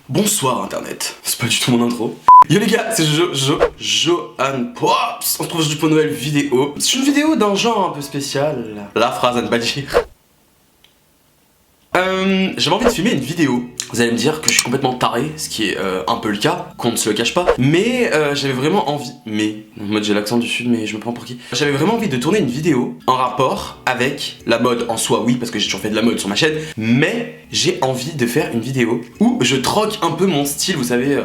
Bonsoir internet, c'est pas du tout mon intro. Yo les gars, c'est Johan Pops. On se retrouve aujourd'hui pour une nouvelle vidéo. C'est une vidéo d'un genre un peu spécial. La phrase à ne pas dire. J'avais envie de filmer une vidéo. Vous allez me dire que je suis complètement taré, ce qui est un peu le cas, qu'on ne se le cache pas. Mais j'avais vraiment envie, en mode j'ai l'accent du sud mais je me prends pour qui. J'avais vraiment envie de tourner une vidéo en rapport avec la mode en soi, oui, parce que j'ai toujours fait de la mode sur ma chaîne. Mais j'ai envie de faire une vidéo où je troque un peu mon style, vous savez.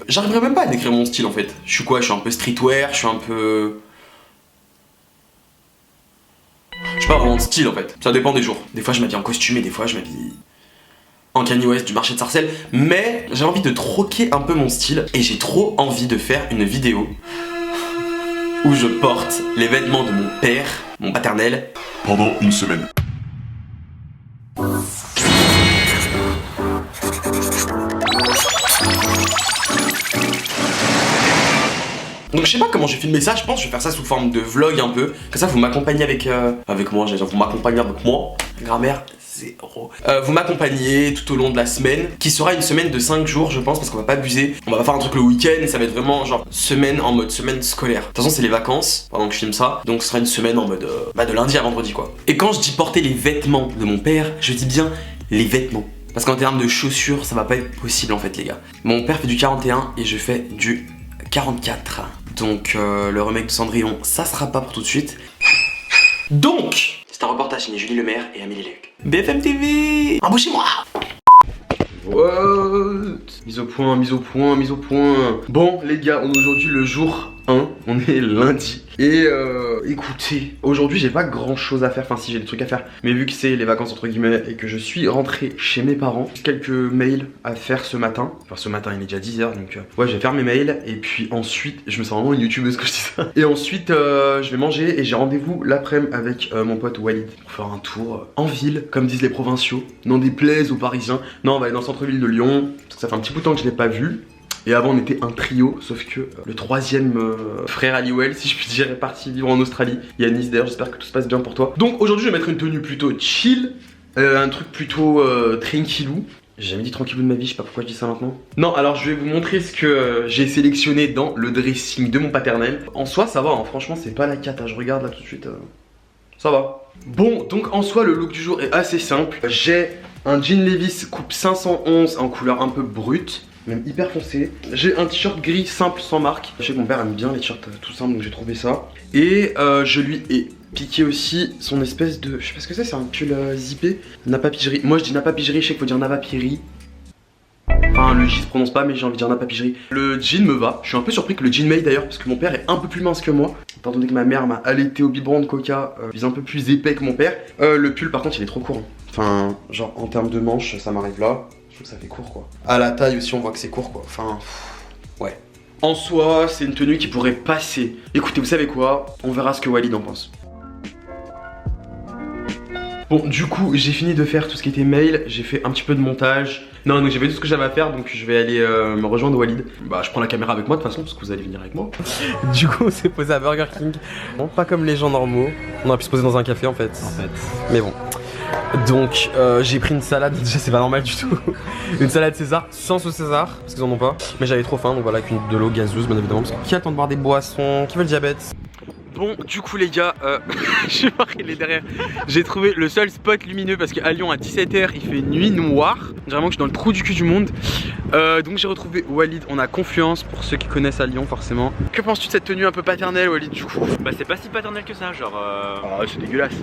J'arriverai même pas à décrire mon style en fait. Je suis quoi? Je suis un peu streetwear, je suis un peu... Je sais pas vraiment de style en fait, ça dépend des jours. Des fois je m'habille en costume et des fois je m'habille en Kanye West du marché de Sarcelles. Mais j'ai envie de troquer un peu mon style et j'ai trop envie de faire une vidéo où je porte les vêtements de mon père, mon paternel, pendant une semaine. Donc je sais pas comment je vais filmer ça, je pense que je vais faire ça sous forme de vlog un peu. Comme ça vous m'accompagnez avec moi, j'allais dire vous m'accompagnez avec moi. Grammaire zéro. Vous m'accompagnez tout au long de la semaine, qui sera une semaine de 5 jours je pense, parce qu'on va pas abuser. On va pas faire un truc le week-end et ça va être vraiment genre semaine en mode semaine scolaire. De toute façon c'est les vacances pendant que je filme ça, donc ce sera une semaine en mode de lundi à vendredi quoi. Et quand je dis porter les vêtements de mon père, je dis bien les vêtements. Parce qu'en termes de chaussures ça va pas être possible en fait les gars. Mon père fait du 41 et je fais du 44. Donc le remake de Cendrillon, ça sera pas pour tout de suite. Donc, c'est un reportage signé Julie Lemaire et Amélie Luc. BFM TV, embauchez-moi. What? Mise au point, mise au point, mise au point. Bon les gars, on est aujourd'hui le jour 1, on est lundi. Et écoutez, aujourd'hui j'ai pas grand chose à faire, enfin si j'ai des trucs à faire. Mais vu que c'est les vacances entre guillemets et que je suis rentré chez mes parents, j'ai quelques mails à faire ce matin. Enfin ce matin il est déjà 10h donc ouais je vais faire mes mails. Et puis ensuite, je me sens vraiment une youtubeuse que je dis ça. Et ensuite je vais manger et j'ai rendez-vous l'après-midi avec mon pote Walid pour faire un tour en ville, comme disent les provinciaux. N'en déplaise aux Parisiens. Non on va aller dans le centre-ville de Lyon, parce que ça fait un petit bout de temps que je l'ai pas vu. Et avant on était un trio, sauf que le troisième frère Aliwell, si je puis dire, est parti vivre en Australie. Yanis d'ailleurs, j'espère que tout se passe bien pour toi. Donc aujourd'hui je vais mettre une tenue plutôt chill, un truc plutôt tranquillou. J'ai jamais dit tranquillou de ma vie, je sais pas pourquoi je dis ça maintenant. Non, alors je vais vous montrer ce que j'ai sélectionné dans le dressing de mon paternel. En soi ça va, hein, franchement c'est pas la cata, je regarde là tout de suite, ça va. Bon, donc en soi le look du jour est assez simple. J'ai un jean Levi's coupe 511 en couleur un peu brute, même hyper foncé. J'ai un t-shirt gris simple sans marque. Je sais que mon père aime bien les t-shirts tout simples donc j'ai trouvé ça. Et je lui ai piqué aussi son espèce de... Je sais pas ce que c'est un pull zippé. Napapigerie. Moi je dis napapigerie, je sais qu'il faut dire navapigerie. Enfin le J se prononce pas mais j'ai envie de dire napapigerie. Le jean me va. Je suis un peu surpris que le jean m'aille d'ailleurs parce que mon père est un peu plus mince que moi. Étant donné que ma mère m'a allaité au biberon de coca, je suis un peu plus épais que mon père. Le pull par contre il est trop court. Hein. Enfin genre en termes de manches ça m'arrive là. Ça fait court quoi. À la taille aussi on voit que c'est court quoi. Enfin ouais. En soi c'est une tenue qui pourrait passer. Écoutez vous savez quoi, on verra ce que Walid en pense. Bon du coup j'ai fini de faire tout ce qui était mail. J'ai fait un petit peu de montage. Non donc j'ai fait tout ce que j'avais à faire. Donc je vais aller me rejoindre Walid. Bah je prends la caméra avec moi de toute façon parce que vous allez venir avec moi. Du coup on s'est posé à Burger King. Bon pas comme les gens normaux. On aurait pu se poser dans un café en fait. Mais bon. Donc j'ai pris une salade, déjà c'est pas normal du tout. Une salade César, sans sauce César, parce qu'ils en ont pas. Mais j'avais trop faim donc voilà, avec de l'eau gazeuse bien évidemment. Parce que qui a le temps de boire des boissons, qui veut le diabète? Bon du coup les gars, je sais pas qu'il est derrière. J'ai trouvé le seul spot lumineux parce qu'à Lyon à 17h il fait nuit noire. Vraiment que je suis dans le trou du cul du monde. Donc j'ai retrouvé Walid, on a confiance pour ceux qui connaissent à Lyon forcément. Que penses-tu de cette tenue un peu paternelle Walid du coup? Bah c'est pas si paternel que ça, genre Ah c'est dégueulasse.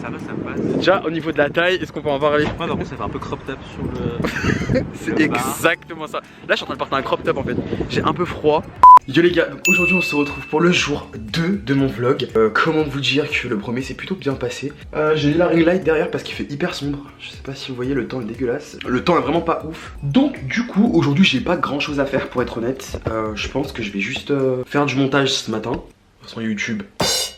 ça va, ça passe. Déjà au niveau de la taille, est-ce qu'on peut en parler? Ouais par contre ça fait un peu crop top sur le... C'est exactement ça. Là je suis en train de porter un crop top en fait. J'ai un peu froid. Yo les gars, donc aujourd'hui on se retrouve pour le jour 2 de mon vlog. Comment vous dire que le premier s'est plutôt bien passé. J'ai la ring light derrière parce qu'il fait hyper sombre. Je sais pas si vous voyez, le temps est dégueulasse. Le temps est vraiment pas ouf. Donc du coup aujourd'hui j'ai pas grand chose à faire pour être honnête. Je pense que je vais juste faire du montage ce matin. Sur YouTube,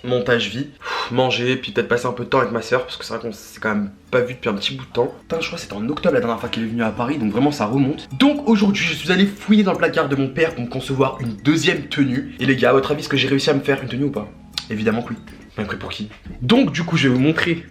montage vie, manger, puis peut-être passer un peu de temps avec ma soeur parce que c'est vrai qu'on s'est quand même pas vu depuis un petit bout de temps. Putain, je crois que c'était en octobre la dernière fois qu'il est venu à Paris, donc vraiment ça remonte. Donc aujourd'hui je suis allé fouiller dans le placard de mon père pour me concevoir une deuxième tenue. Et les gars, à votre avis, est-ce que j'ai réussi à me faire une tenue ou pas? Évidemment que oui. Même prêt pour qui? Donc du coup je vais vous montrer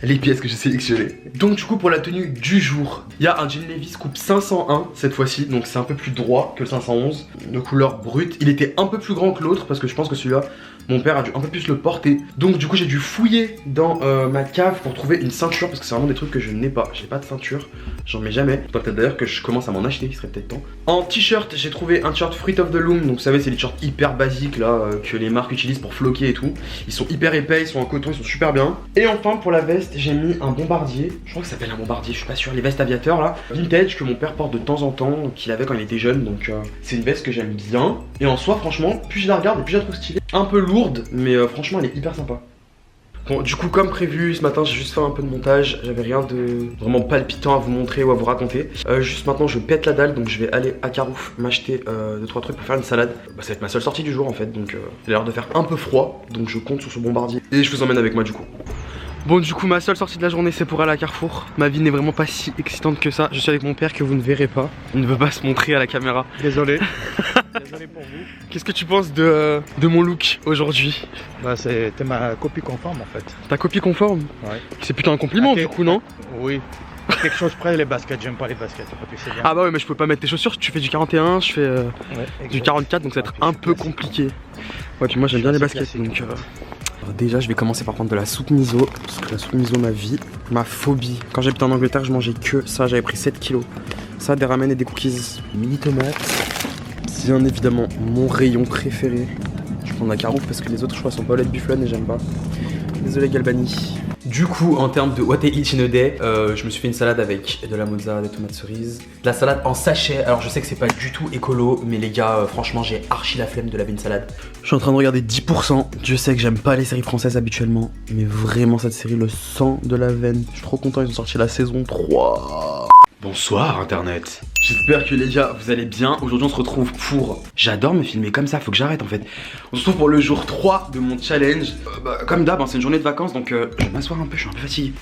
les pièces que j'ai sélectionnées. Donc du coup pour la tenue du jour, il y a un jean Levi's coupe 501 cette fois-ci. Donc c'est un peu plus droit que le 511, de couleur brute. Il était un peu plus grand que l'autre parce que je pense que celui-là mon père a dû un peu plus le porter. Donc du coup j'ai dû fouiller dans ma cave pour trouver une ceinture. Parce que c'est vraiment des trucs que je n'ai pas. J'ai pas de ceinture, j'en mets jamais. Peut-être d'ailleurs que je commence à m'en acheter, il serait peut-être temps. En t-shirt j'ai trouvé un t-shirt Fruit of the Loom. Donc vous savez c'est les t-shirts hyper basiques là que les marques utilisent pour floquer et tout. Ils sont hyper épais, ils sont en coton, ils sont super bien. Et enfin pour la veste j'ai mis un bombardier. Je crois que ça s'appelle un bombardier, je suis pas sûr. Les vestes aviateurs là, vintage que mon père porte de temps en temps, qu'il avait quand il était jeune. Donc c'est une veste que j'aime bien. Et en soi franchement, plus je la regarde et plus je la trouve stylée. Un peu lourde mais franchement elle est hyper sympa. Bon du coup comme prévu ce matin j'ai juste fait un peu de montage. J'avais rien de vraiment palpitant à vous montrer ou à vous raconter. Juste maintenant je pète la dalle. Donc je vais aller à Carouf m'acheter 2-3 trucs pour faire une salade. Bah, ça va être ma seule sortie du jour en fait. Donc il a l'air de faire un peu froid. Donc je compte sur ce bombardier. Et je vous emmène avec moi du coup. Bon du coup ma seule sortie de la journée c'est pour aller à Carrefour. Ma vie n'est vraiment pas si excitante que ça. Je suis avec mon père que vous ne verrez pas. Il ne veut pas se montrer à la caméra. Désolé. Désolé pour vous. Qu'est-ce que tu penses de mon look aujourd'hui? Bah c'était ma copie conforme en fait. Ta copie conforme? Ouais. C'est plutôt un compliment du coup non? Oui. Quelque chose près les baskets, j'aime pas les baskets, tu sais bien. Ah bah ouais mais je peux pas mettre tes chaussures, tu fais du 41, je fais du 44 donc ça va être un peu compliqué. Ouais puis moi j'aime bien les baskets donc Alors déjà je vais commencer par prendre de la soupe miso. Parce que la soupe miso ma vie, ma phobie. Quand j'habitais en Angleterre je mangeais que ça, j'avais pris 7 kilos. Ça, des ramen et des cookies. Mini tomates. Bien évidemment mon rayon préféré. Je prends la Carouf parce que les autres je crois sont pas au lait de bufflone et j'aime pas. Désolé Galbani. Du coup, en termes de what I eat in a day, je me suis fait une salade avec de la mozza, des tomates cerises, de la salade en sachet. Alors je sais que c'est pas du tout écolo, mais les gars, franchement j'ai archi la flemme de laver une salade. Je suis en train de regarder 10%. Je sais que j'aime pas les séries françaises habituellement, mais vraiment cette série le sang de la veine. Je suis trop content, ils ont sorti la saison 3. Bonsoir internet. J'espère que les gars vous allez bien. Aujourd'hui on se retrouve pour... J'adore me filmer comme ça, faut que j'arrête en fait. On se retrouve pour le jour 3 de mon challenge. Comme d'hab, c'est une journée de vacances donc je vais m'asseoir un peu, je suis un peu fatigué.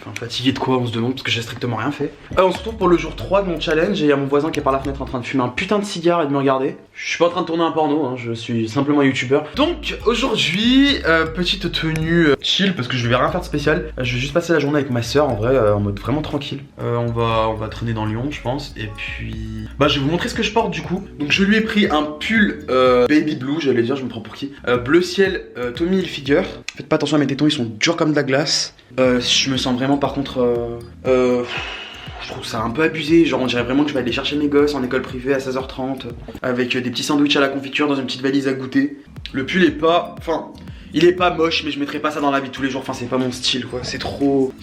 Enfin fatigué de quoi on se demande parce que j'ai strictement rien fait. On se retrouve pour le jour 3 de mon challenge et il y a mon voisin qui est par la fenêtre en train de fumer un putain de cigare et de me regarder. Je suis pas en train de tourner un porno, hein, je suis simplement youtubeur. Donc aujourd'hui, petite tenue chill parce que je vais rien faire de spécial. Je vais juste passer la journée avec ma soeur en vrai, en mode vraiment tranquille. On va traîner dans Lyon je pense. Et puis... Bah je vais vous montrer ce que je porte du coup. Donc je lui ai pris un pull baby blue, j'allais dire, je me prends pour qui, bleu ciel Tommy Hilfiger. Faites pas attention à mes tétons, ils sont durs comme de la glace. Je me sens vraiment par contre je trouve ça un peu abusé, genre on dirait vraiment que je vais aller chercher mes gosses en école privée à 16h30 avec des petits sandwichs à la confiture dans une petite valise à goûter. Le pull est pas, enfin il est pas moche mais je mettrai pas ça dans la vie de tous les jours, enfin c'est pas mon style quoi, c'est trop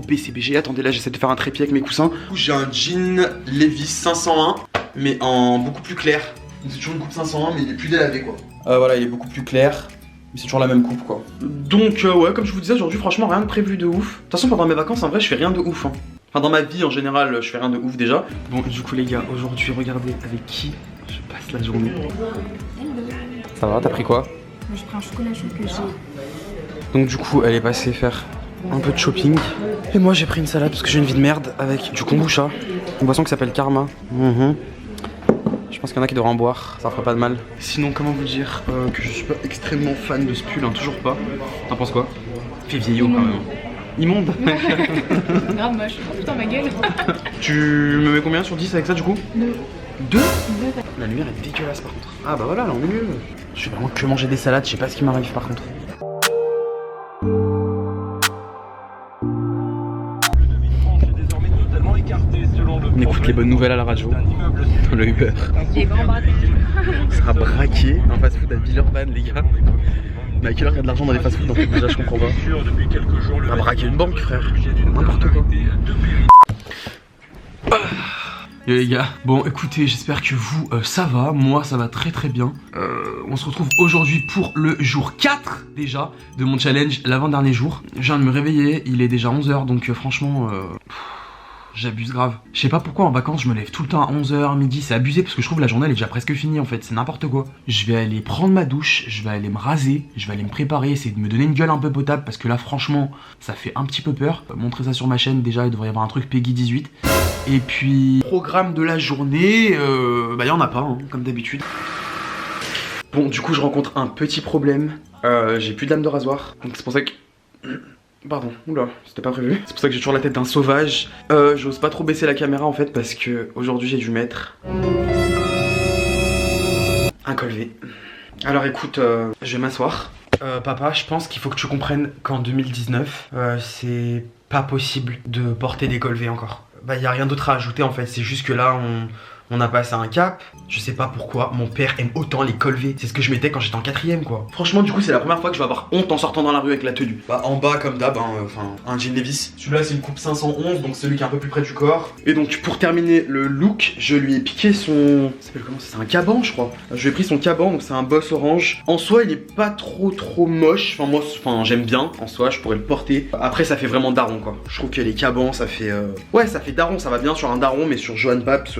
BCBG. Attendez là j'essaie de faire un trépied avec mes coussins. J'ai un jean Levi's 501 mais en beaucoup plus clair. C'est toujours une coupe 501 mais il est plus délavé quoi. Voilà il est beaucoup plus clair. Mais c'est toujours la même coupe quoi. Donc ouais comme je vous disais aujourd'hui franchement rien de prévu de ouf. De toute façon pendant mes vacances en vrai je fais rien de ouf hein. Enfin dans ma vie en général je fais rien de ouf déjà. Bon du coup les gars aujourd'hui regardez avec qui je passe la journée. Ça va, t'as pris quoi? Moi je prends un chocolat chaud que j'ai. Donc du coup elle est passée faire un peu de shopping. Et moi j'ai pris une salade parce que j'ai une vie de merde avec du kombucha. Une boisson qui s'appelle Karma. Je pense qu'il y en a qui devraient en boire, ça ferait pas de mal. Sinon, comment vous dire que je suis pas extrêmement fan de ce pull, hein, toujours pas. T'en penses quoi? Fait vieillot quand même. Immonde. Grave moche. Oh putain ma gueule. Tu me mets combien sur 10 avec ça du coup? 2. 2? La lumière est dégueulasse par contre. Ah bah voilà, là on est mieux. Je vais vraiment que manger des salades, je sais pas ce qui m'arrive par contre. On écoute les bonnes nouvelles à la radio. Dans le Uber. On sera braqué en fast-food à Villeurbanne les gars. Mais à quelle heure il y a de l'argent dans les fast-food dans déjà je comprends pas. On a braqué une banque frère. N'importe quoi. Yo les gars, bon écoutez j'espère que vous ça va, moi ça va très très bien. On se retrouve aujourd'hui pour le jour 4 déjà de mon challenge, l'avant-dernier jour. Je viens de me réveiller, il est déjà 11h donc franchement j'abuse grave. Je sais pas pourquoi en vacances je me lève tout le temps à 11h, midi, c'est abusé parce que je trouve la journée elle est déjà presque finie en fait, c'est n'importe quoi. Je vais aller prendre ma douche, je vais aller me raser, je vais aller me préparer, essayer de me donner une gueule un peu potable parce que là franchement ça fait un petit peu peur. Montrer ça sur ma chaîne déjà, il devrait y avoir un truc Peggy 18. Et puis programme de la journée, bah y en a pas hein, comme d'habitude. Bon, du coup, je rencontre un petit problème. J'ai plus de lame de rasoir. Donc c'est pour ça que... Pardon, oula, c'était pas prévu. C'est pour ça que j'ai toujours la tête d'un sauvage. J'ose pas trop baisser la caméra en fait parce que aujourd'hui j'ai dû mettre un col V. Alors écoute, je vais m'asseoir. Papa, je pense qu'il faut que tu comprennes qu'en 2019, c'est pas possible de porter des cols V encore. Bah y a rien d'autre à ajouter en fait, c'est juste que là on a passé un cap. Je sais pas pourquoi mon père aime autant les cols V. C'est ce que je mettais quand j'étais en 4ème quoi. Franchement du coup c'est la première fois que je vais avoir honte en sortant dans la rue avec la tenue. Bah en bas comme d'hab, enfin un jean Levi's. Celui-là c'est une coupe 511 donc celui qui est un peu plus près du corps. Et donc pour terminer le look, je lui ai piqué son... Ça s'appelle comment? C'est un caban je crois. Je lui ai pris son caban donc c'est un boss orange. En soi il est pas trop moche. Enfin moi j'aime bien. En soi je pourrais le porter. Après ça fait vraiment daron quoi. Je trouve que les cabans ça fait... Ouais ça fait daron, ça va bien sur un daron mais sur Johan Paps...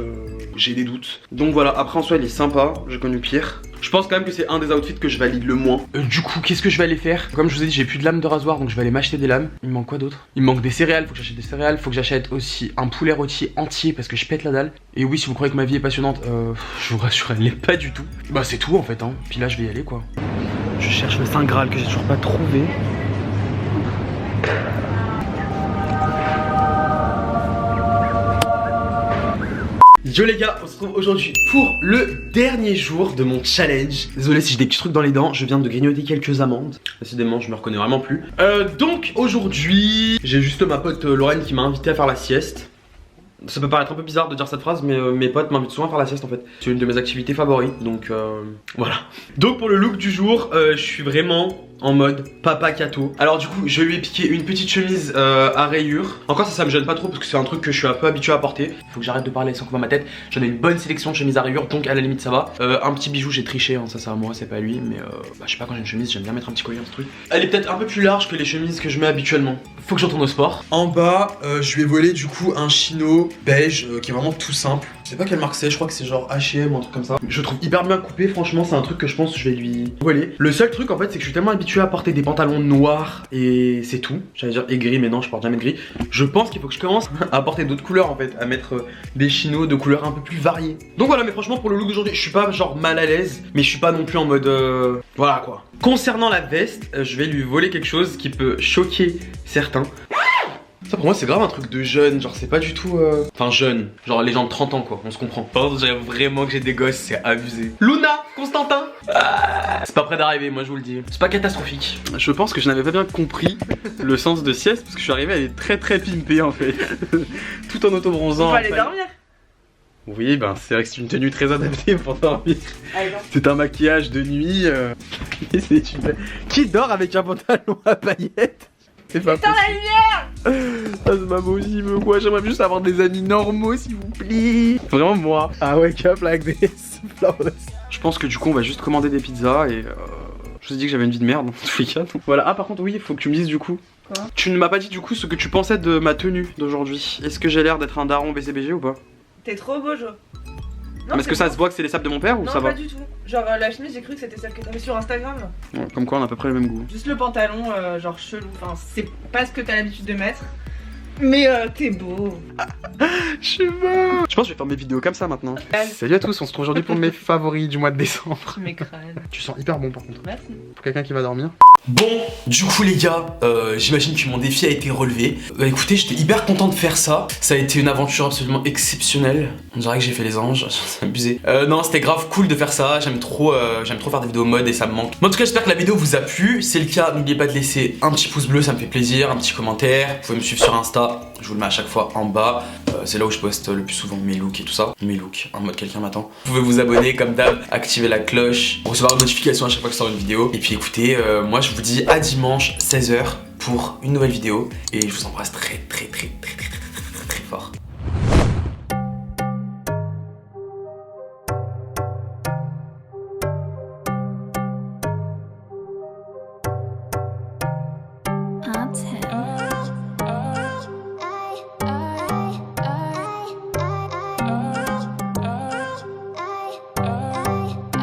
j'ai des doutes. Donc voilà, après en soi il est sympa, j'ai connu pire. Je pense quand même que c'est un des outfits que je valide le moins. Du coup, qu'est-ce que je vais aller faire? Comme je vous ai dit, j'ai plus de lames de rasoir, donc je vais aller m'acheter des lames. Il me manque quoi d'autre? Il me manque des céréales, faut que j'achète des céréales. Faut que j'achète aussi un poulet rôti entier parce que je pète la dalle. Et oui, si vous croyez que ma vie est passionnante, je vous rassure, elle l'est pas du tout. Bah c'est tout en fait, hein. Puis là, je vais y aller quoi. Je cherche le Saint Graal que j'ai toujours pas trouvé. Yo les gars, on se retrouve aujourd'hui pour le dernier jour de mon challenge. Désolé si j'ai des petits trucs dans les dents, je viens de grignoter quelques amandes. Décidément, je me reconnais vraiment plus. Donc aujourd'hui, j'ai juste ma pote Lorraine qui m'a invité à faire la sieste. Ça peut paraître un peu bizarre de dire cette phrase, mais mes potes m'invitent souvent à faire la sieste en fait. C'est une de mes activités favorites, donc voilà. Donc pour le look du jour, je suis vraiment en mode papa Kato. Alors du coup, je lui ai piqué une petite chemise à rayures. Encore ça me gêne pas trop parce que c'est un truc que je suis un peu habitué à porter. Faut que j'arrête de parler sans qu'on voit ma tête. J'en ai une bonne sélection de chemises à rayures, donc à la limite ça va. Un petit bijou, j'ai triché, hein, ça c'est à moi, c'est pas à lui. Mais bah, je sais pas, quand j'ai une chemise, j'aime bien mettre un petit collier, un petit truc. Elle est peut-être un peu plus large que les chemises que je mets habituellement. Faut que je retourne au sport. En bas, je lui ai volé du coup un chino beige qui est vraiment tout simple. Je sais pas quelle marque c'est, je crois que c'est genre H&M ou un truc comme ça. Je trouve hyper bien coupé, franchement c'est un truc que je pense que je vais lui voler. Le seul truc en fait c'est que je suis tellement habitué à porter des pantalons noirs et c'est tout. J'allais dire et gris mais non, je porte jamais de gris. Je pense qu'il faut que je commence à porter d'autres couleurs en fait, à mettre des chinos de couleurs un peu plus variées. Donc voilà, mais franchement pour le look d'aujourd'hui, je suis pas genre mal à l'aise, mais je suis pas non plus en mode voilà quoi. Concernant la veste, je vais lui voler quelque chose qui peut choquer certains. Ça pour moi c'est grave un truc de jeune, genre c'est pas du tout Enfin jeune, genre les gens de 30 ans quoi, on se comprend. Par contre j'aime vraiment que j'ai des gosses, c'est abusé. Luna, Constantin c'est pas près d'arriver, moi je vous le dis. C'est pas catastrophique. Je pense que je n'avais pas bien compris le sens de sieste parce que je suis arrivé, elle est très pimpée en fait. Tout en auto-bronzant. On va aller dormir. Oui, ben c'est vrai que c'est une tenue très adaptée pour dormir. C'est un maquillage de nuit. Qui dort avec un pantalon à paillettes? C'est pas possible. La lumière. Ça c'est pas possible quoi, j'aimerais juste avoir des amis normaux s'il vous plaît. Vraiment moi. I wake up like this. Je pense que du coup on va juste commander des pizzas et je vous ai dit que j'avais une vie de merde dans tous les cas. Donc voilà, ah par contre oui, il faut que tu me dises du coup. Quoi? Tu ne m'as pas dit du coup ce que tu pensais de ma tenue d'aujourd'hui. Est-ce que j'ai l'air d'être un daron BCBG ou pas? T'es trop beau, Jo. Mais est-ce que ça se voit que c'est les sapes de mon père ou non, ça va? Non, pas du tout. Genre la chemise, j'ai cru que c'était celle que t'avais sur Instagram. Ouais, comme quoi on a à peu près le même goût. Juste le pantalon, genre chelou. Enfin, c'est pas ce que t'as l'habitude de mettre. Mais t'es beau. Je suis mort. Je pense que je vais faire mes vidéos comme ça maintenant. Salut à tous, on se retrouve aujourd'hui pour mes favoris du mois de décembre. Mes crânes. Tu sens hyper bon par contre. Merci. Pour quelqu'un qui va dormir. Bon, du coup les gars, j'imagine que mon défi a été relevé. Écoutez, j'étais hyper content de faire ça. Ça a été une aventure absolument exceptionnelle. On dirait que j'ai fait les anges, c'est abusé. Non, c'était grave cool de faire ça. J'aime trop faire des vidéos mode et ça me manque. Mais en tout cas, j'espère que la vidéo vous a plu. Si c'est le cas, n'oubliez pas de laisser un petit pouce bleu, ça me fait plaisir, un petit commentaire. Vous pouvez me suivre sur Insta, je vous le mets à chaque fois en bas. C'est là où je poste le plus souvent mes looks et tout ça. Mes looks, en mode quelqu'un m'attend. Vous pouvez vous abonner comme d'hab, activer la cloche pour recevoir une notification à chaque fois que je sors une vidéo. Et puis écoutez, moi je vous dis à dimanche 16h pour une nouvelle vidéo. Et je vous embrasse très fort. Un tel.